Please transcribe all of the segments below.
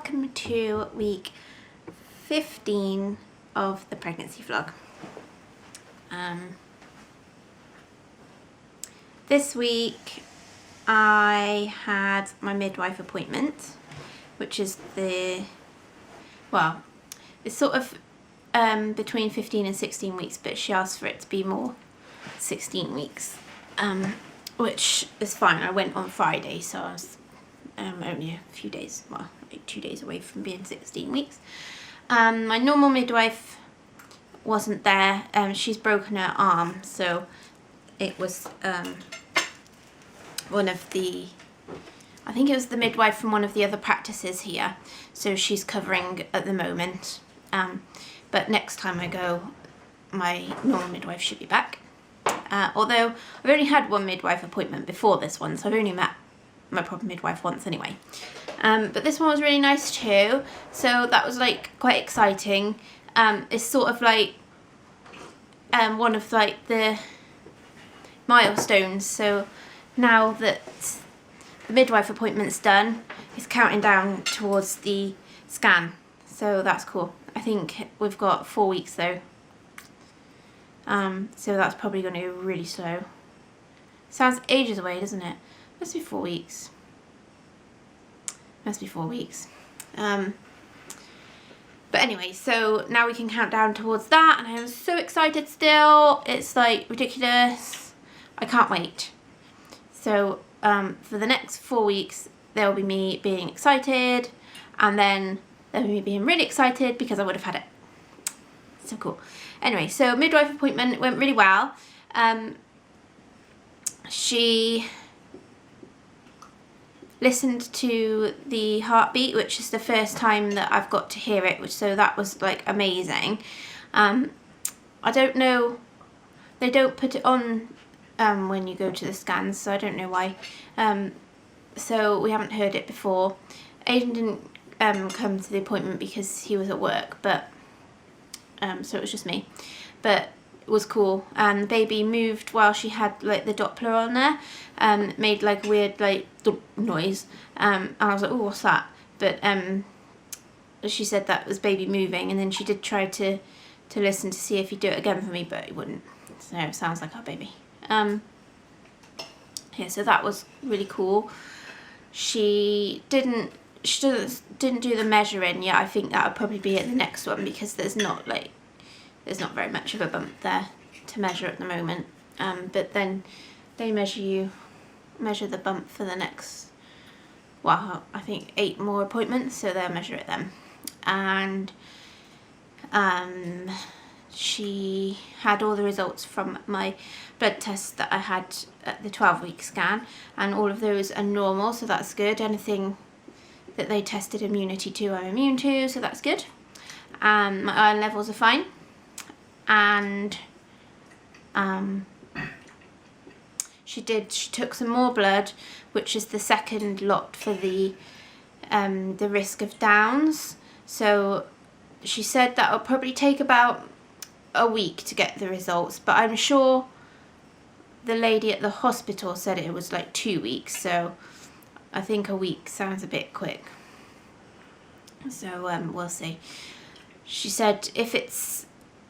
welcome to week 15 of the pregnancy vlog. This week I had my midwife appointment, which is it's sort of between 15 and 16 weeks, but she asked for it to be more 16 weeks, which is fine. I went on Friday, so I was only a few days, well, like 2 days away from being 16 weeks. My normal midwife wasn't there. She's broken her arm, so it was I think it was the midwife from one of the other practices here, so she's covering at the moment. But next time I go, my normal midwife should be back. Although I've only had one midwife appointment before this one, so I've only met my proper midwife once anyway. But this one was really nice too, so that was like quite exciting. It's sort of like one of like the milestones, so now that the midwife appointment's done, it's counting down towards the scan, so that's cool. I think we've got 4 weeks though, so that's probably going to go really slow. Sounds ages away, doesn't it? Must be 4 weeks. Must be 4 weeks. But anyway, so now we can count down towards that, and I'm so excited still. It's like ridiculous. I can't wait. So for the next 4 weeks, there'll be me being excited, and then there'll be me being really excited because I would have had it. So cool. Anyway, so midwife appointment went really well. She listened to the heartbeat, which is the first time that I've got to hear it, so that was like amazing. I don't know, they don't put it on when you go to the scans, so I don't know why. So we haven't heard it before. Aidan didn't come to the appointment because he was at work, but so it was just me. But it was cool, and the baby moved while she had like the Doppler on there. Made like a weird like noise, and I was like, oh, what's that? But she said that was baby moving, and then she did try to listen to see if he'd do it again for me, but he wouldn't. So it sounds like our baby. Yeah, so that was really cool. She didn't do the measuring yet. I think that would probably be at the next one, because there's not very much of a bump there to measure at the moment. But then they measure the bump for the next, well, I think 8 more appointments, so they'll measure it then. And she had all the results from my blood tests that I had at the 12-week scan, and all of those are normal, so that's good. Anything that they tested immunity to, I'm immune to, so that's good. My iron levels are fine, and she took some more blood, which is the second lot for the risk of Downs. So she said that will probably take about a week to get the results, but I'm sure the lady at the hospital said it was like 2 weeks, so I think a week sounds a bit quick. So we'll see. She said if it's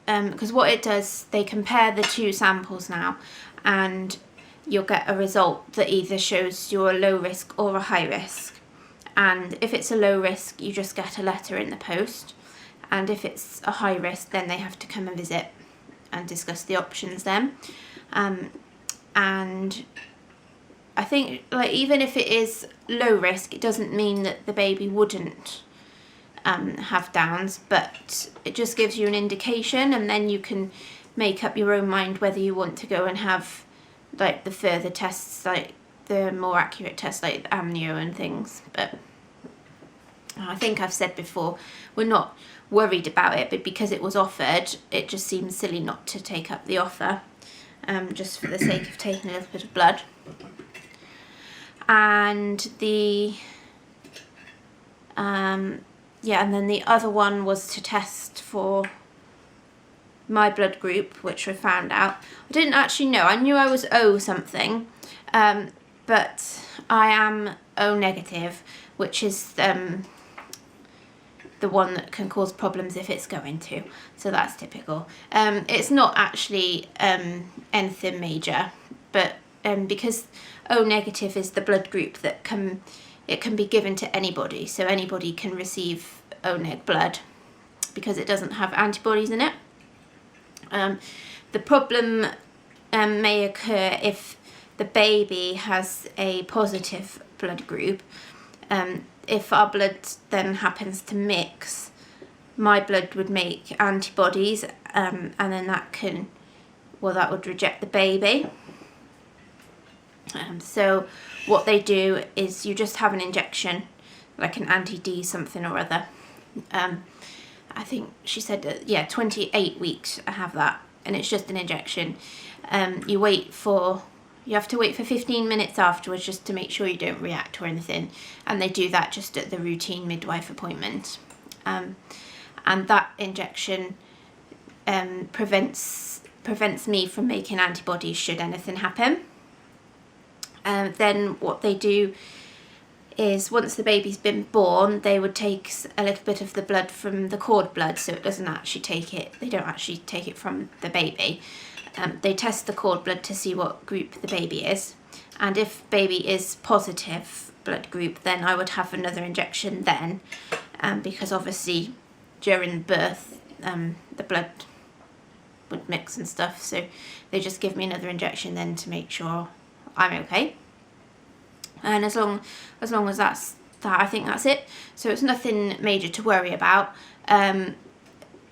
because what it does, they compare the 2 samples now, and you'll get a result that either shows you're a low risk or a high risk. And if it's a low risk, you just get a letter in the post, and if it's a high risk, then they have to come and visit and discuss the options then. And I think, like, even if it is low risk, it doesn't mean that the baby wouldn't have Downs, but it just gives you an indication, and then you can make up your own mind whether you want to go and have like the further tests, like the more accurate tests like the amnio and things. But I think I've said before, we're not worried about it, but because it was offered, it just seems silly not to take up the offer, just for the sake of taking a little bit of blood. And and then the other one was to test for my blood group, which I found out. I didn't actually know. I knew I was O something, but I am O negative, which is the one that can cause problems if it's going to. So that's typical. It's not actually anything major, but because O negative is the blood group that can be given to anybody, so anybody can receive O neg blood because it doesn't have antibodies in it. The problem may occur if the baby has a positive blood group. If our blood then happens to mix, my blood would make antibodies, and then that would reject the baby. So what they do is you just have an injection, like an anti-D something or other. I think she said that, yeah, 28 weeks I have that, and it's just an injection. You have to wait for 15 minutes afterwards just to make sure you don't react or anything, and they do that just at the routine midwife appointment. And that injection prevents me from making antibodies should anything happen. Then what they do is, once the baby's been born, they would take a little bit of the blood from the cord blood, so it doesn't actually they don't actually take it from the baby. They test the cord blood to see what group the baby is, and if baby is positive blood group, then I would have another injection then, because obviously during birth the blood would mix and stuff, so they just give me another injection then to make sure I'm okay. And as long as that's that, I think that's it. So it's nothing major to worry about.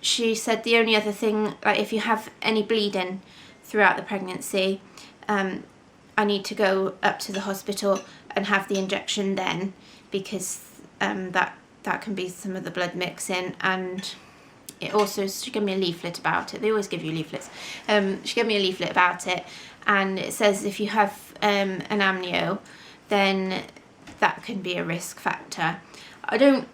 She said the only other thing, like if you have any bleeding throughout the pregnancy, I need to go up to the hospital and have the injection then, because that can be some of the blood mixing. And it also, she gave me a leaflet about it. They always give you leaflets. She gave me a leaflet about it, and it says if you have an amnio, then that can be a risk factor. I'm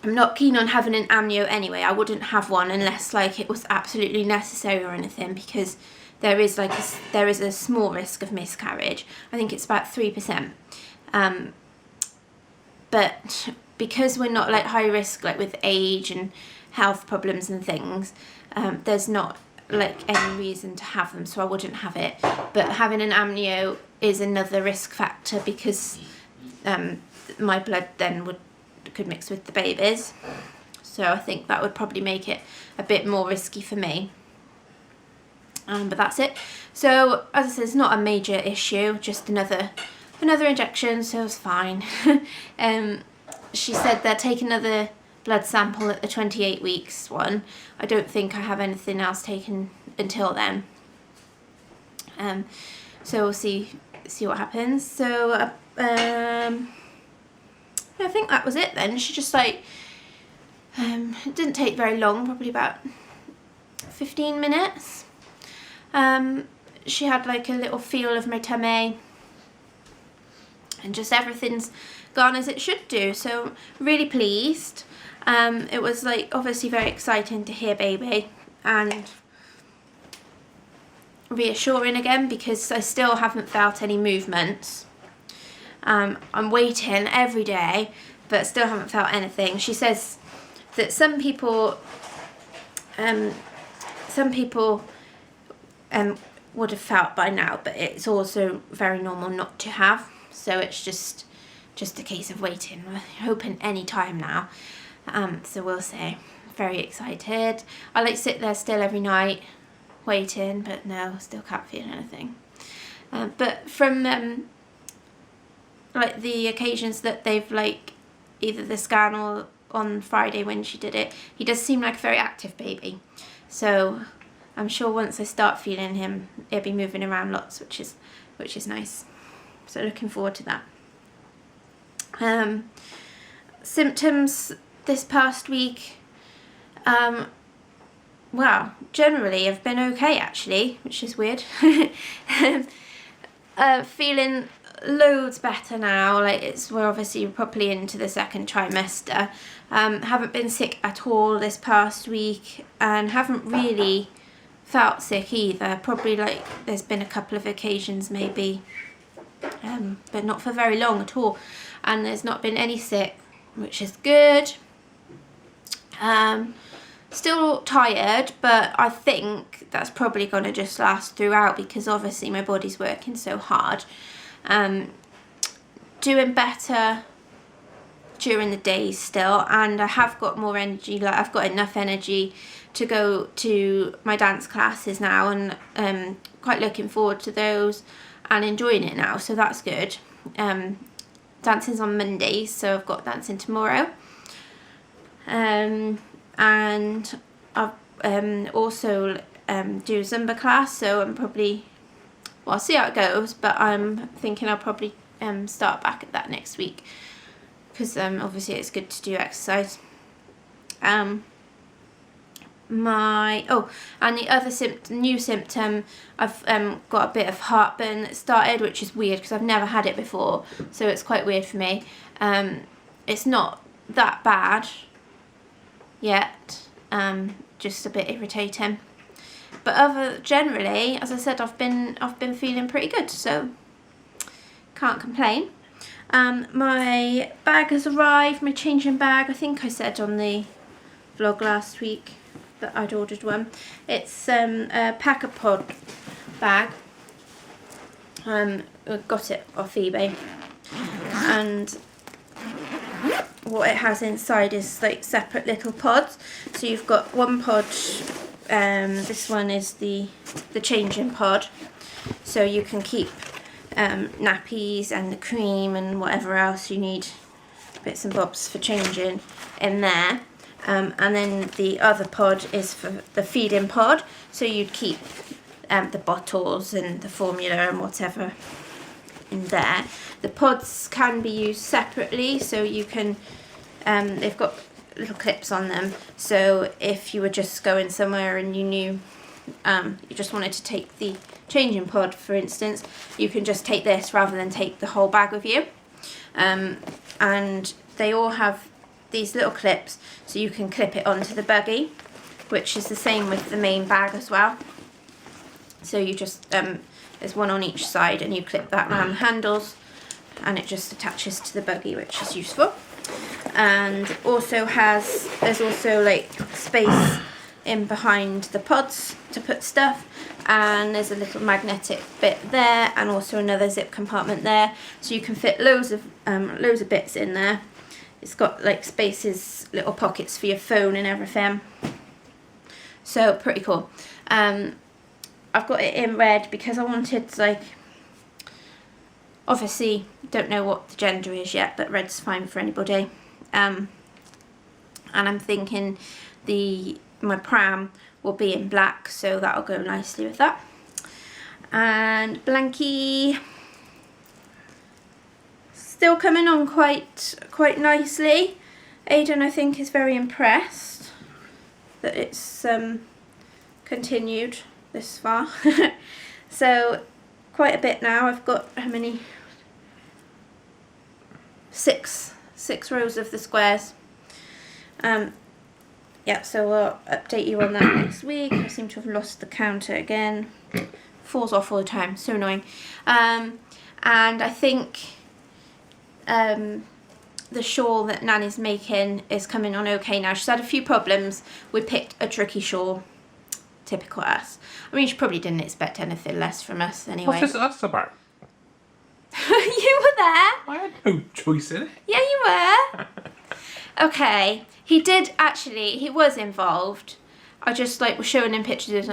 not keen on having an amnio anyway. I wouldn't have one unless like it was absolutely necessary or anything, because there is a small risk of miscarriage. I think it's about 3%. But because we're not like high risk, like with age and health problems and things, there's not like any reason to have them, so I wouldn't have it. But having an amnio is another risk factor, because my blood then could mix with the baby's, so I think that would probably make it a bit more risky for me. But that's it. So as I said, it's not a major issue, just another injection, so it's fine. She said they'll take another blood sample at the 28 weeks one. I don't think I have anything else taken until then. So we'll see what happens. So I think that was it then. She just like, it didn't take very long, probably about 15 minutes. She had like a little feel of my tummy, and just everything's gone as it should do, so really pleased. It was like obviously very exciting to hear baby, and reassuring again, because I still haven't felt any movements. I'm waiting every day, but still haven't felt anything. She says that some people would have felt by now, but it's also very normal not to have. So it's just a case of waiting. We're hoping any time now. So we'll see. Very excited. I like sit there still every night waiting, but no, still can't feel anything. But from like the occasions that they've like either the scan or on Friday when she did it, he does seem like a very active baby. So I'm sure once I start feeling him, he'll be moving around lots, which is nice. So looking forward to that. Symptoms this past week, well, generally I've been okay actually, which is weird. Feeling loads better now. Like we're obviously properly into the second trimester. Haven't been sick at all this past week, and haven't really felt sick either. Probably like there's been a couple of occasions maybe, but not for very long at all. And there's not been any sick which is good. Still tired, but I think that's probably going to just last throughout because obviously my body's working so hard. Doing better during the days still, and I have got more energy, like I've got enough energy to go to my dance classes now, and quite looking forward to those and enjoying it now, so that's good. Dancing's on Mondays, so I've got dancing tomorrow. And I've also do Zumba class, so I'm probably, well, I'll see how it goes, but I'm thinking I'll probably start back at that next week because obviously it's good to do exercise. And the other new symptom, I've got a bit of heartburn that started, which is weird because I've never had it before, so it's quite weird for me. It's not that bad yet, just a bit irritating, but generally, as I said, I've been feeling pretty good, so can't complain. My bag has arrived, my changing bag. I think I said on the vlog last week that I'd ordered one. It's a Pack-a-Pod bag. I got it off eBay, and what it has inside is like separate little pods. So you've got one pod, this one is the changing pod, so you can keep nappies and the cream and whatever else you need, bits and bobs for changing, in there. And then the other pod is for the feeding pod, so you'd keep the bottles and the formula and whatever in there. The pods can be used separately, so you can, they've got little clips on them, so if you were just going somewhere and you knew you just wanted to take the changing pod, for instance, you can just take this rather than take the whole bag with you. And they all have these little clips, so you can clip it onto the buggy, which is the same with the main bag as well. So you just, there's one on each side, and you clip that around the handles, and it just attaches to the buggy, which is useful. And there's also like space in behind the pods to put stuff, and there's a little magnetic bit there, and also another zip compartment there, so you can fit loads of bits in there. It's got like spaces, little pockets for your phone and everything, so pretty cool. I've got it in red because I wanted, like, obviously don't know what the gender is yet, but red's fine for anybody. And I'm thinking my pram will be in black, so that'll go nicely with that. And Blanky still coming on quite nicely. Aidan, I think, is very impressed that it's continued this far. So quite a bit now. I've got how many? Six rows of the squares. Yeah, so I'll update you on that next week. I seem to have lost the counter again. Falls off all the time, so annoying. And I think the shawl that Nanny's making is coming on okay now. She's had a few problems. We picked a tricky shawl. Typical us. I mean, she probably didn't expect anything less from us anyway. What's this us about? You were there. I had no choice in it. Yeah, you were. Okay. He was involved. I just was showing him pictures.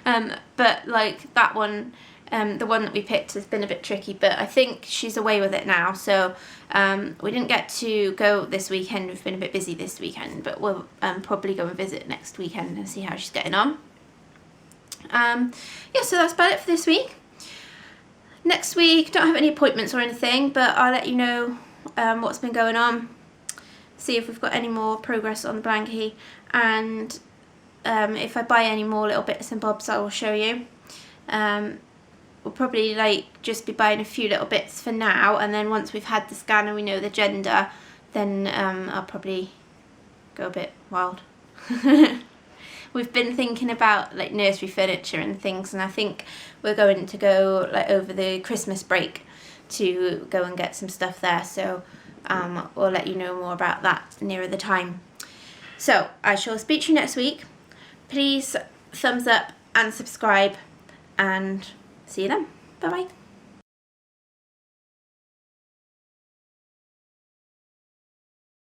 But like that one, the one that we picked has been a bit tricky, but I think she's away with it now. So we didn't get to go this weekend. We've been a bit busy this weekend, but we'll probably go and visit next weekend and see how she's getting on. Yeah, so that's about it for this week. Next week, don't have any appointments or anything, but I'll let you know what's been going on. See if we've got any more progress on the blankie, and if I buy any more little bits and bobs, I will show you. We'll probably just be buying a few little bits for now, and then once we've had the scan and we know the gender, then I'll probably go a bit wild. We've been thinking about nursery furniture and things, and I think we're going to go over the Christmas break to go and get some stuff there. So we'll let you know more about that nearer the time. So I shall speak to you next week. Please thumbs up and subscribe, and see you then. Bye bye.